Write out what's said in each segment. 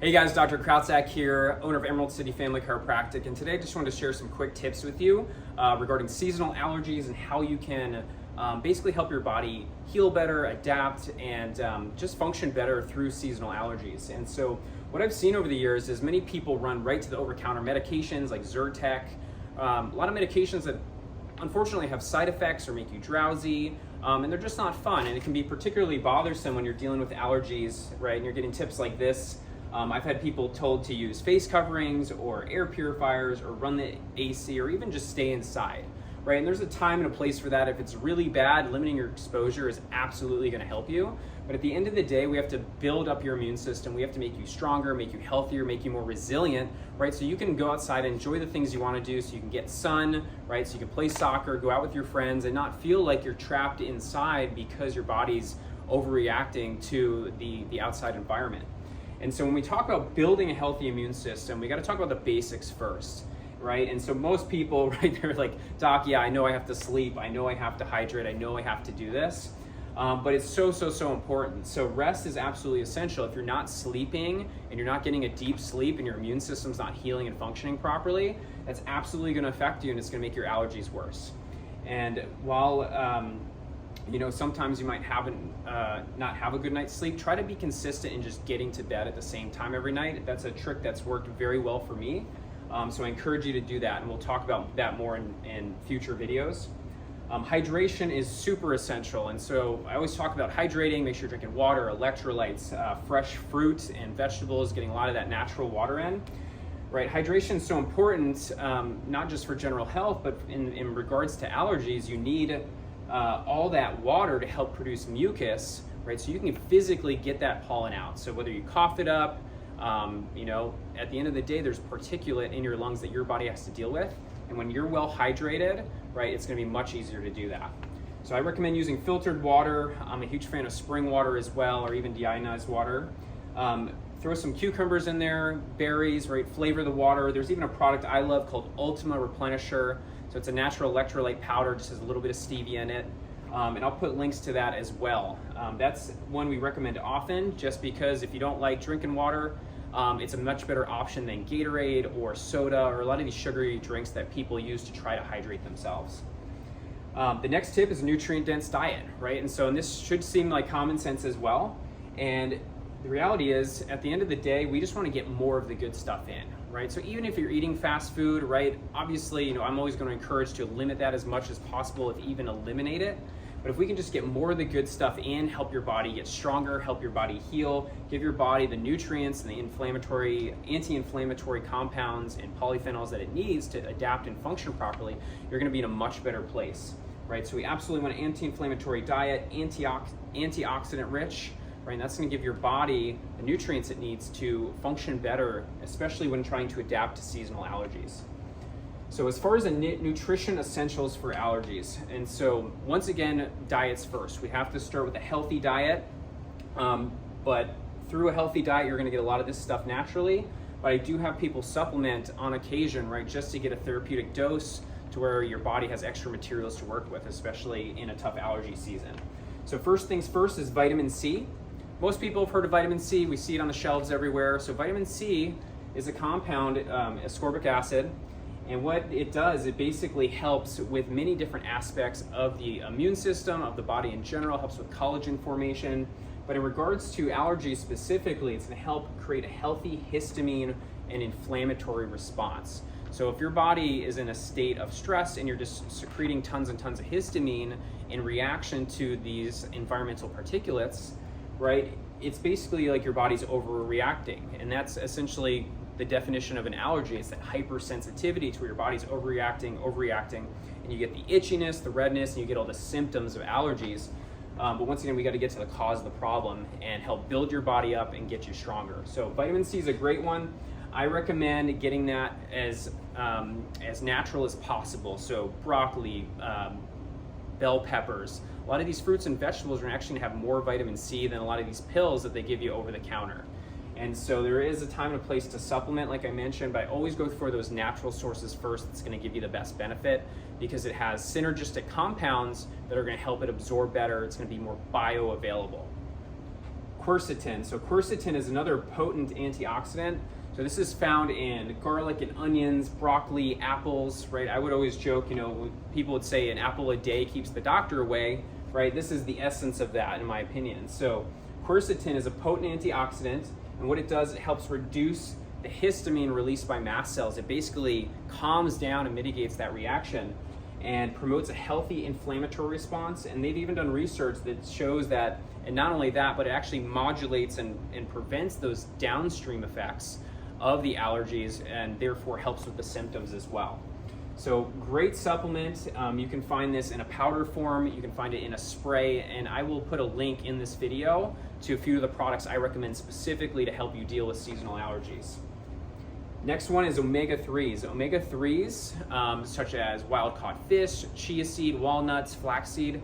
Hey guys, Dr. Krautzak here, owner of Emerald City Family Chiropractic, and today I just wanted to share some quick tips with you regarding seasonal allergies and how you can basically help your body heal better, adapt, and just function better through seasonal allergies. And so what I've seen over the years is many people run right to the over-counter medications like Zyrtec, a lot of medications that unfortunately have side effects or make you drowsy, and they're just not fun, and it can be particularly bothersome when you're dealing with allergies, right? And you're getting tips like this. I've had people told to use face coverings or air purifiers or run the AC or even just stay inside, right? And there's a time and a place for that. If it's really bad, limiting your exposure is absolutely going to help you. But at the end of the day, we have to build up your immune system. We have to make you stronger, make you healthier, make you more resilient, right? So you can go outside and enjoy the things you want to do, so you can get sun, right? So you can play soccer, go out with your friends, and not feel like you're trapped inside because your body's overreacting to the outside environment. And so when we talk about building a healthy immune system, we got to talk about the basics first, right? And so most people, right, they're like, Doc, yeah, I know I have to sleep. I know I have to hydrate. I know I have to do this. But it's so important. So rest is absolutely essential. If you're not sleeping and you're not getting a deep sleep and your immune system's not healing and functioning properly, that's absolutely going to affect you, and it's going to make your allergies worse. And while sometimes you might not have a good night's sleep, try to be consistent in just getting to bed at the same time every night. That's a trick that's worked very well for me. So I encourage you to do that, and we'll talk about that more in future videos. Hydration is super essential, and so I always talk about hydrating. Make sure you're drinking water, electrolytes, fresh fruit and vegetables, getting a lot of that natural water in. Right, hydration is so important, not just for general health, but in regards to allergies. You need all that water to help produce mucus, right? So you can physically get that pollen out. So whether you cough it up, at the end of the day, there's particulate in your lungs that your body has to deal with. And when you're well hydrated, right, it's gonna be much easier to do that. So I recommend using filtered water. I'm a huge fan of spring water as well, or even deionized water. Throw some cucumbers in there, berries, right, flavor the water. There's even a product I love called Ultima Replenisher. So it's a natural electrolyte powder, just has a little bit of stevia in it. And I'll put links to that as well. That's one we recommend often, just because if you don't like drinking water, it's a much better option than Gatorade or soda or a lot of these sugary drinks that people use to try to hydrate themselves. The next tip is a nutrient-dense diet, right? And this should seem like common sense as well. And the reality is, at the end of the day, we just want to get more of the good stuff in, right? So even if you're eating fast food, right, obviously, I'm always going to encourage to limit that as much as possible, if even eliminate it. But if we can just get more of the good stuff in, help your body get stronger, help your body heal, give your body the nutrients and the anti-inflammatory compounds and polyphenols that it needs to adapt and function properly, you're going to be in a much better place, right? So we absolutely want an anti-inflammatory diet, antioxidant rich, right? And that's going to give your body the nutrients it needs to function better, especially when trying to adapt to seasonal allergies. So as far as the nutrition essentials for allergies, and so once again, diets first. We have to start with a healthy diet, but through a healthy diet, you're going to get a lot of this stuff naturally. But I do have people supplement on occasion, right, just to get a therapeutic dose to where your body has extra materials to work with, especially in a tough allergy season. So first things first is vitamin C. Most people have heard of vitamin C. We see it on the shelves everywhere. So vitamin C is a compound, ascorbic acid. And what it does, it basically helps with many different aspects of the immune system, of the body in general, helps with collagen formation. But in regards to allergies specifically, it's going to help create a healthy histamine and inflammatory response. So if your body is in a state of stress and you're just secreting tons and tons of histamine in reaction to these environmental particulates, right, it's basically like your body's overreacting. And that's essentially the definition of an allergy. It's that hypersensitivity to where your body's overreacting, and you get the itchiness, the redness, and you get all the symptoms of allergies. But once again, we got to get to the cause of the problem and help build your body up and get you stronger. So vitamin C is a great one. I recommend getting that as natural as possible. So broccoli, bell peppers, a lot of these fruits and vegetables are actually gonna have more vitamin C than a lot of these pills that they give you over the counter. And so there is a time and a place to supplement, like I mentioned, but I always go for those natural sources first. It's going to give you the best benefit because it has synergistic compounds that are going to help it absorb better. It's going to be more bioavailable. quercetin. So quercetin is another potent antioxidant. So this is found in garlic and onions, broccoli, apples, right? I would always joke, people would say an apple a day keeps the doctor away, right? This is the essence of that, in my opinion. So quercetin is a potent antioxidant, and what it does, it helps reduce the histamine released by mast cells. It basically calms down and mitigates that reaction and promotes a healthy inflammatory response. And they've even done research that shows that, and not only that, but it actually modulates and prevents those downstream effects of the allergies, and therefore helps with the symptoms as well. So great supplement. You can find this in a powder form, you can find it in a spray, and I will put a link in this video to a few of the products I recommend specifically to help you deal with seasonal allergies. Next one is omega-3s. Omega-3s, such as wild-caught fish, chia seed, walnuts, flaxseed.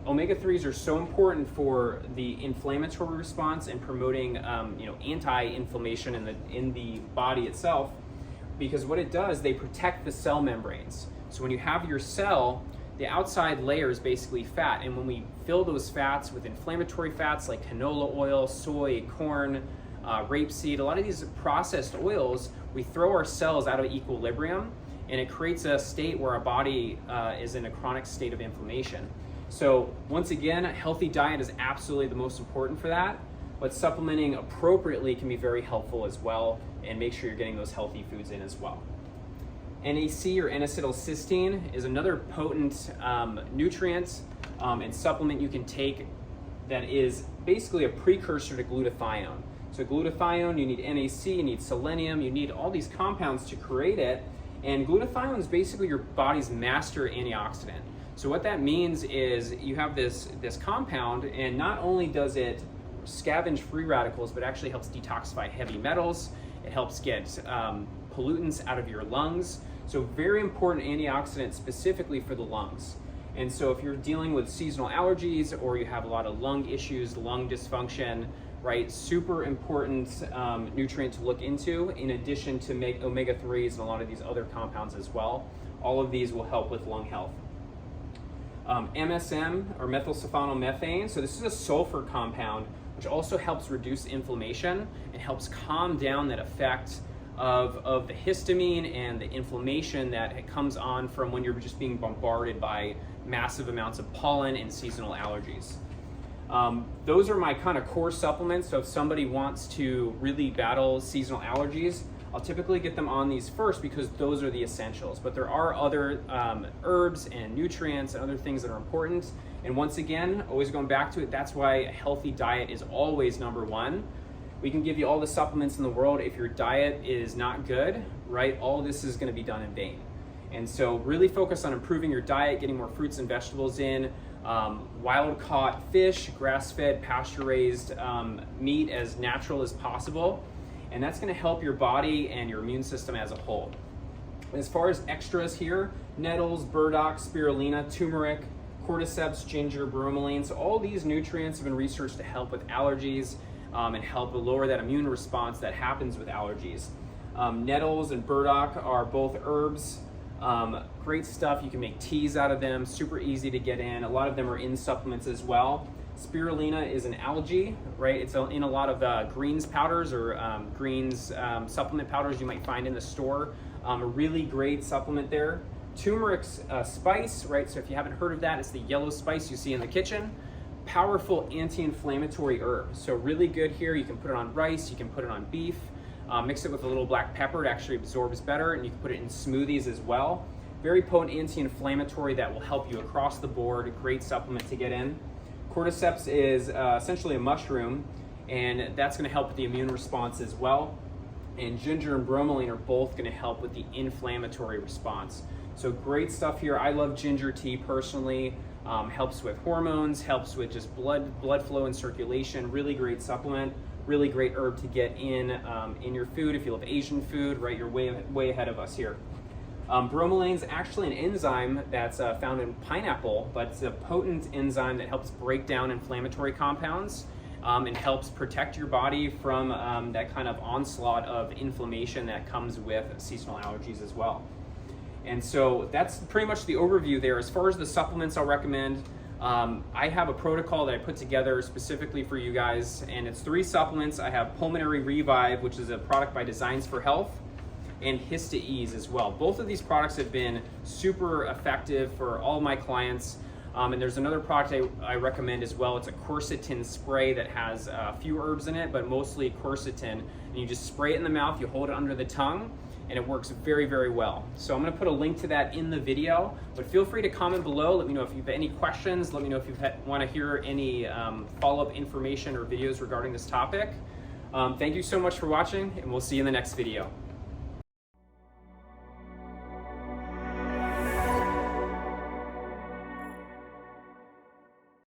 Omega-3s are so important for the inflammatory response and promoting anti-inflammation in the body itself, because what it does, they protect the cell membranes. So when you have your cell, the outside layer is basically fat, and when we fill those fats with inflammatory fats like canola oil, soy, corn, rapeseed, a lot of these processed oils, we throw our cells out of equilibrium, and it creates a state where our body is in a chronic state of inflammation. So once again, a healthy diet is absolutely the most important for that, but supplementing appropriately can be very helpful as well, and make sure you're getting those healthy foods in as well. NAC, or N-acetylcysteine, is another potent nutrient and supplement you can take that is basically a precursor to glutathione. So glutathione, you need NAC, you need selenium, you need all these compounds to create it, and glutathione is basically your body's master antioxidant. So what that means is you have this compound, and not only does it scavenge free radicals, but actually helps detoxify heavy metals. It helps get pollutants out of your lungs. So very important antioxidant specifically for the lungs. And so if you're dealing with seasonal allergies, or you have a lot of lung issues, lung dysfunction, right, super important nutrient to look into, in addition to make omega-3s and a lot of these other compounds as well. All of these will help with lung health. MSM, or methylsulfonomethane, so this is a sulfur compound which also helps reduce inflammation and helps calm down that effect of the histamine and the inflammation that comes on from when you're just being bombarded by massive amounts of pollen and seasonal allergies. Those are my kind of core supplements. So if somebody wants to really battle seasonal allergies, I'll typically get them on these first because those are the essentials. But there are other herbs and nutrients and other things that are important. And once again, always going back to it, that's why a healthy diet is always number one. We can give you all the supplements in the world. If your diet is not good, right, all of this is going to be done in vain. And so really focus on improving your diet, getting more fruits and vegetables in, wild-caught fish, grass-fed, pasture-raised meat as natural as possible. And that's going to help your body and your immune system as a whole. As far as extras here, nettles, burdock, spirulina, turmeric, cordyceps, ginger, bromelain. So all these nutrients have been researched to help with allergies and help lower that immune response that happens with allergies. Nettles and burdock are both herbs. Great stuff. You can make teas out of them, super easy to get in. A lot of them are in supplements as well. Spirulina is an algae, right? It's in a lot of greens powders or greens supplement powders you might find in the store. A really great supplement there. Turmeric's spice, right? So if you haven't heard of that, it's the yellow spice you see in the kitchen. Powerful anti-inflammatory herb. So really good here. You can put it on rice, you can put it on beef. Mix it with a little black pepper, it actually absorbs better, and you can put it in smoothies as well. Very potent anti-inflammatory that will help you across the board. A great supplement to get in. Cordyceps is essentially a mushroom, and that's going to help with the immune response as well. And ginger and bromelain are both going to help with the inflammatory response. So great stuff here. I love ginger tea personally. Helps with hormones, helps with just blood flow and circulation. Really great supplement. Really great herb to get in your food. If you love Asian food, right, you're way ahead of us here. Bromelain is actually an enzyme that's found in pineapple, but it's a potent enzyme that helps break down inflammatory compounds and helps protect your body from that kind of onslaught of inflammation that comes with seasonal allergies as well. And so that's pretty much the overview there. As far as the supplements I'll recommend, I have a protocol that I put together specifically for you guys, and it's 3 supplements. I have Pulmonary Revive, which is a product by Designs for Health, and Hista-Ease as well. Both of these products have been super effective for all my clients. And there's another product I recommend as well. It's a quercetin spray that has a few herbs in it, but mostly quercetin. And you just spray it in the mouth, you hold it under the tongue, and it works very, very well. So I'm gonna put a link to that in the video, but feel free to comment below. Let me know if you have any questions. Let me know if you wanna hear any follow-up information or videos regarding this topic. Thank you so much for watching, and we'll see you in the next video.